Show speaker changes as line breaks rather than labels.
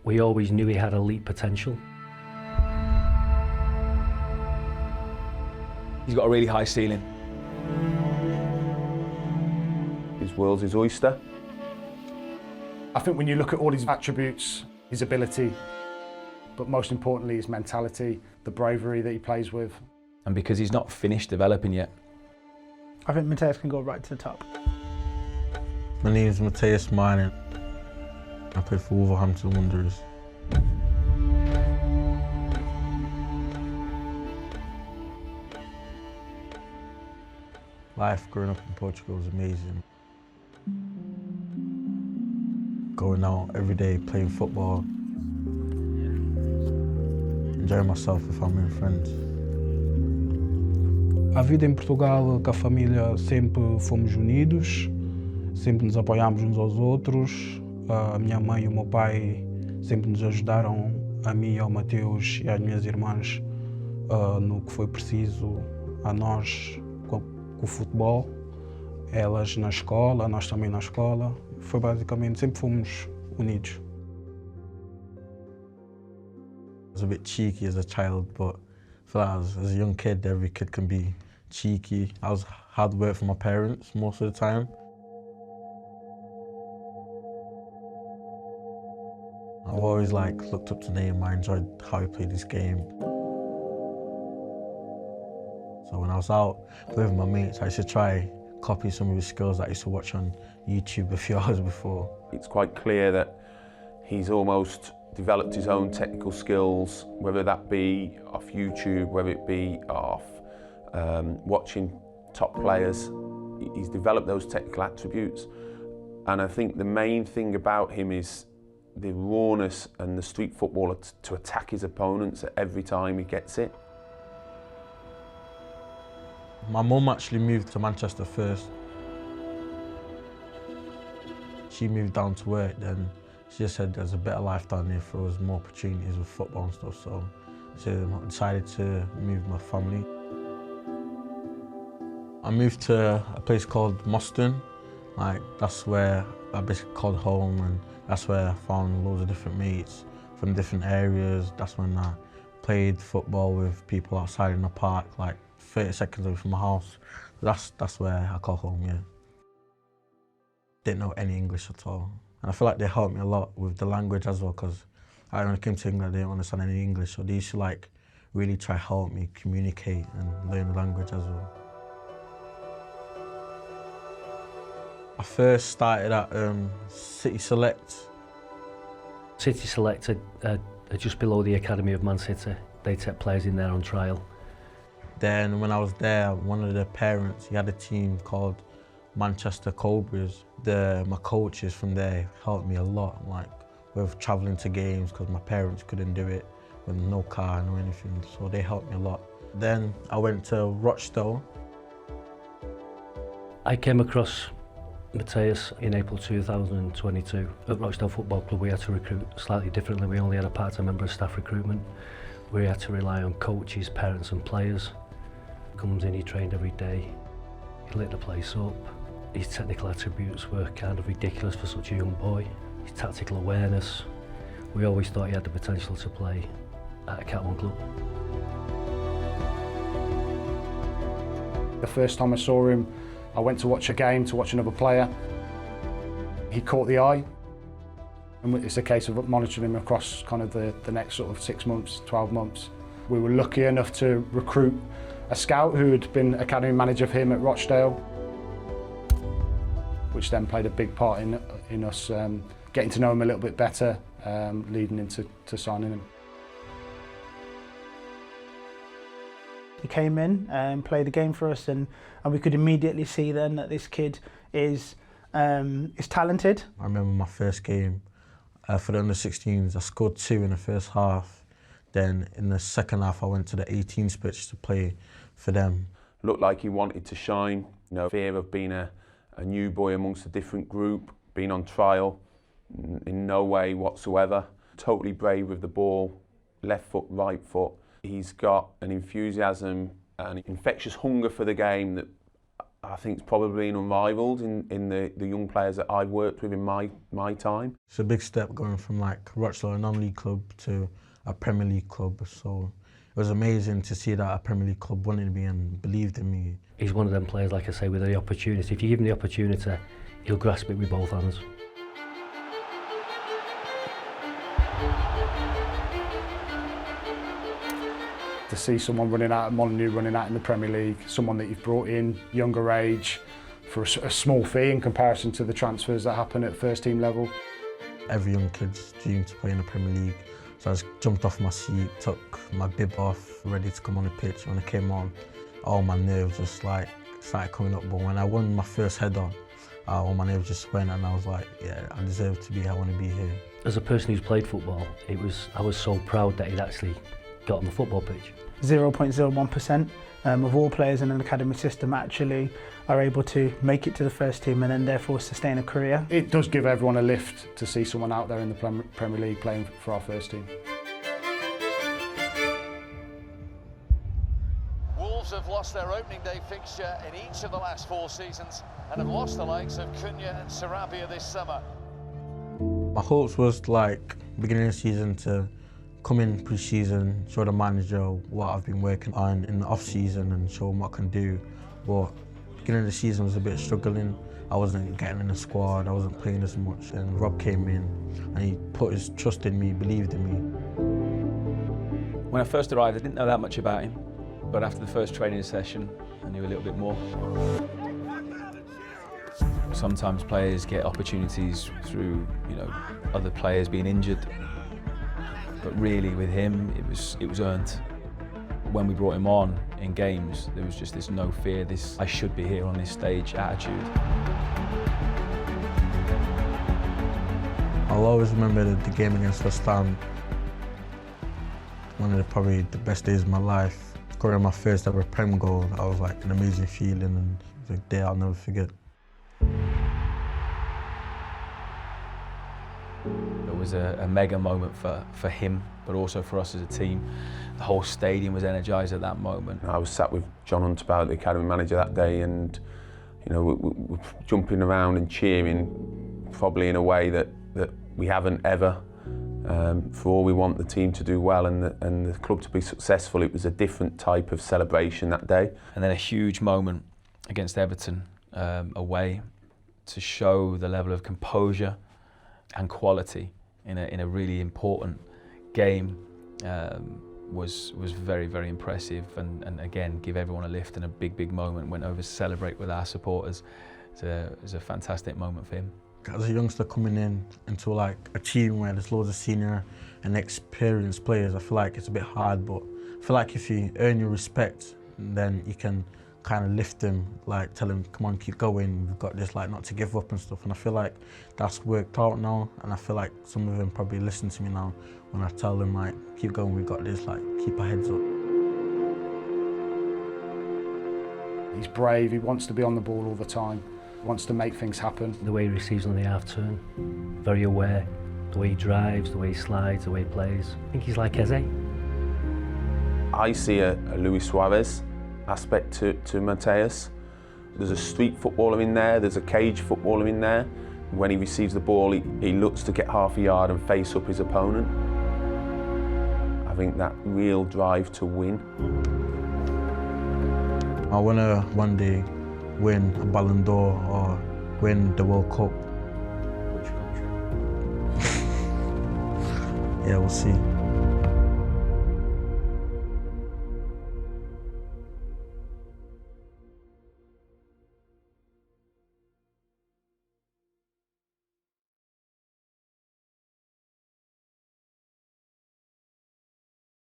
We always knew he had elite potential.
He's got a really high ceiling. His world's his oyster.
I think when you look at all his attributes, his ability, but most importantly his mentality, the bravery that he plays with.
And because he's not finished developing yet.
I think Mateas can go right to the top.
My name is Mateus Mané. I play for Wolverhampton Wanderers. Life growing up in Portugal was amazing. Going out every day, playing football, enjoying myself with family and friends.
A vida em Portugal, com a família, sempre fomos unidos, sempre nos apoiámos uns aos outros. A minha mãe e o meu pai sempre nos ajudaram, a mim, ao Mateus e às minhas irmãs, no que foi preciso a nós com o futebol. Elas na escola, nós também na escola. Foi basicamente, sempre fomos unidos.
I was a bit cheeky as a child, but I feel like as a young kid, every kid can be cheeky. I was hard work for my parents most of the time. I've always looked up to Neymar. I enjoyed how he played this game. So when I was out with my mates, I used to try copy some of his skills that I used to watch on YouTube a few hours before.
It's quite clear that he's almost developed his own technical skills, whether that be off YouTube, whether it be off watching top players. He's developed those technical attributes. And I think the main thing about him is the rawness and the street footballer to attack his opponents at every time he gets it.
My mum actually moved to Manchester first. She moved down to work, then she just said there's a better life down there for us, more opportunities with football and stuff, so she decided to move my family. I moved to a place called Moston. That's where I basically called home, and that's where I found loads of different mates from different areas. That's when I played football with people outside in the park, 30 seconds away from my house. That's where I call home, yeah. Didn't know any English at all. And I feel like they helped me a lot with the language as well, because when I came to England, I didn't understand any English, so they used to really try to help me communicate and learn the language as well. I first started at City Select.
City Select are just below the academy of Man City. They take players in there on trial.
Then when I was there, one of the parents, he had a team called Manchester Cobras. My coaches from there helped me a lot, with travelling to games, because my parents couldn't do it with no car or anything, so they helped me a lot. Then I went to Rochdale.
I came across Mateas in April 2022. At Rochdale Football Club we had to recruit slightly differently. We only had a part-time member of staff recruitment. We had to rely on coaches, parents and players. Comes in, he trained every day. He lit the place up. His technical attributes were kind of ridiculous for such a young boy. His tactical awareness. We always thought he had the potential to play at a Cat 1 club.
The first time I saw him, I went to watch a game, to watch another player. He caught the eye, and it's a case of monitoring him across kind of the next sort of 6 months, 12 months. We were lucky enough to recruit a scout who had been academy manager of him at Rochdale, which then played a big part in us getting to know him a little bit better, leading into signing him.
He came in and played the game for us, and we could immediately see then that this kid is talented.
I remember my first game for the under-16s. I scored 2 in the first half. Then in the second half, I went to the 18s pitch to play for them.
Looked like he wanted to shine. No fear of being a new boy amongst a different group, being on trial, in no way whatsoever. Totally brave with the ball, left foot, right foot. He's got an enthusiasm and infectious hunger for the game that I think it's probably been unrivalled in the young players that I've worked with in my time.
It's a big step going from like Rochdale, a non-league club, to a Premier League club. So it was amazing to see that a Premier League club wanted me and believed in me.
He's one of them players, like I say, with the opportunity. If you give him the opportunity, he'll grasp it with both hands.
To see someone running out at Molineux, running out in the Premier League, someone that you've brought in, younger age, for a small fee in comparison to the transfers that happen at first team level.
Every young kid's dream to play in the Premier League. So I just jumped off my seat, took my bib off, ready to come on the pitch. When I came on, all my nerves just like started coming up. But when I won my first header, all my nerves just went, and I was like, yeah, I deserve to be here, I want to be here.
As a person who's played football, I was so proud that he'd actually got on the football pitch.
0.01% of all players in an academy system actually are able to make it to the first team and then therefore sustain a career.
It does give everyone a lift to see someone out there in the Premier League playing for our first team.
Wolves have lost their opening day fixture in each of the last 4 seasons and have lost the likes of Cunha and Sarabia this summer.
My hopes was like beginning of the season to come in pre-season, show the manager what I've been working on in the off-season and show him what I can do. But beginning of the season was a bit struggling. I wasn't getting in the squad, I wasn't playing as much, and Rob came in and he put his trust in me, believed in me.
When I first arrived, I didn't know that much about him, but after the first training session, I knew a little bit more. Sometimes players get opportunities through, other players being injured. But really, with him, it was earned. When we brought him on in games, there was just this no fear, this I should be here on this stage attitude.
I'll always remember the game against West Ham. One of probably the best days of my life. Scoring my first ever Prem goal, I was like an amazing feeling, and it was a day I'll never forget.
It was a mega moment for him, but also for us as a team. The whole stadium was energised at that moment.
I was sat with John Hunterbout, the academy manager, that day, and we're jumping around and cheering, probably in a way that we haven't ever. For all we want the team to do well and the club to be successful, it was a different type of celebration that day.
And then a huge moment against Everton away to show the level of composure and quality in a really important game was very, very impressive, and again give everyone a lift, and a big moment. Went over to celebrate with our supporters. It was a fantastic moment for him.
As a youngster coming into like a team where there's loads of senior and experienced players, I feel like it's a bit hard, but I feel like if you earn your respect, then you can kind of lift them, like tell them, come on, keep going, we've got this, like not to give up and stuff. And I feel like that's worked out now, and I feel like some of them probably listen to me now when I tell them, like, keep going, we've got this, like keep our heads up.
He's brave, he wants to be on the ball all the time, he wants to make things happen.
The way he receives on the half turn, very aware, the way he drives, the way he slides, the way he plays. I think he's like Eze.
I see a Luis Suarez aspect to Mateas. There's a street footballer in there, there's a cage footballer in there. When he receives the ball, he looks to get half a yard and face up his opponent. I think that real drive to win.
I want to one day win a Ballon d'Or or win the World Cup.
Which country?
Yeah, we'll see.